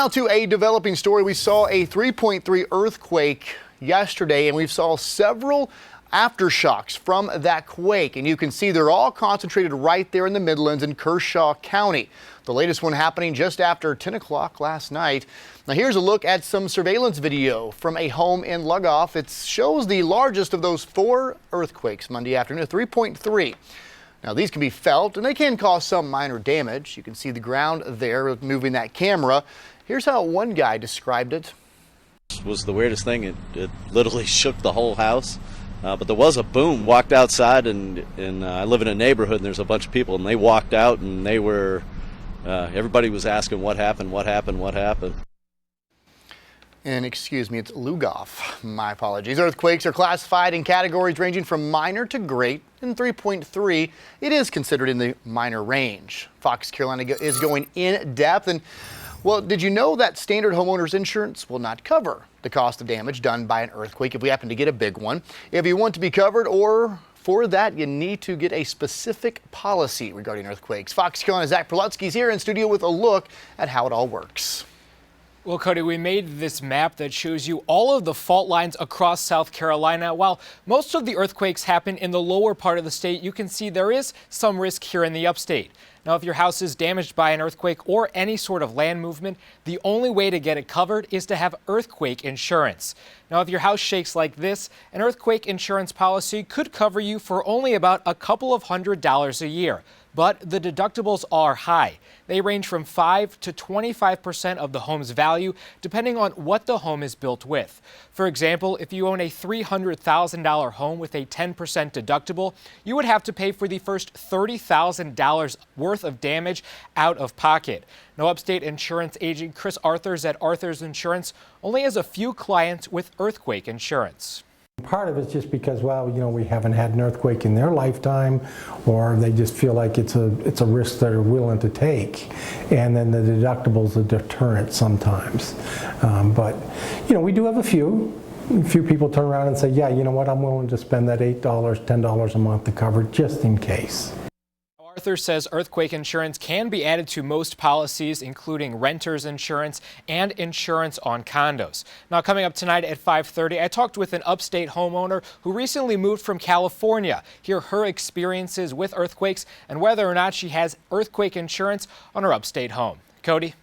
Now to a developing story. We saw a 3.3 earthquake yesterday, and we saw several aftershocks from that quake. And you can see they're all concentrated right there in the Midlands in Kershaw County. The latest one happening just after 10 o'clock last night. Now here's a look at some surveillance video from a home in LUGOFF. It shows the largest of those 4 earthquakes Monday afternoon, 3.3. Now these can be felt and they can cause some minor damage. You can see the ground there moving that camera. Here's how one guy described it. It was the weirdest thing. It literally shook the whole house. But there was a boom. Walked outside and I live in a neighborhood and there's a bunch of people and they walked out and they were, everybody was asking what happened, what happened, what happened. And excuse me, it's LUGOFF. My apologies. Earthquakes are classified in categories ranging from minor to great. In 3.3, it is considered in the minor range. Fox Carolina is going in depth. And well, did you know that standard homeowners insurance will not cover the cost of damage done by an earthquake if we happen to get a big one? If you want to be covered or for that, you need to get a specific policy regarding earthquakes. Fox Carolina's Zach PRELUTSKY is here in studio with a look at how it all works. Well, Cody, we made this map that shows you all of the fault lines across South Carolina. While most of the earthquakes happen in the lower part of the state, you can see there is some risk here in the upstate. Now, if your house is damaged by an earthquake or any sort of land movement, the only way to get it covered is to have earthquake insurance. Now, if your house shakes like this, an earthquake insurance policy could cover you for only about a couple of $100s a year. But the deductibles are high. They range from 5 to 25% of the home's value, depending on what the home is built with. For example, if you own a $300,000 home with a 10% deductible, you would have to pay for the first $30,000 worth of damage out of pocket. Now, upstate insurance agent Chris Arthurs at Arthurs Insurance only has a few clients with earthquake insurance. Part of it's just because, well, you know, we haven't had an earthquake in their lifetime, or they just feel like it's a risk they're willing to take, and then the deductible's a deterrent sometimes. But you know, we do have a few people turn around and say, yeah, you know what, I'm willing to spend that $8, $10 a month to cover it just in case. Arthur says earthquake insurance can be added to most policies, including renter's insurance and insurance on condos. Now, coming up tonight at 5:30, I talked with an upstate homeowner who recently moved from California. Hear her experiences with earthquakes and whether or not she has earthquake insurance on her upstate home. Cody?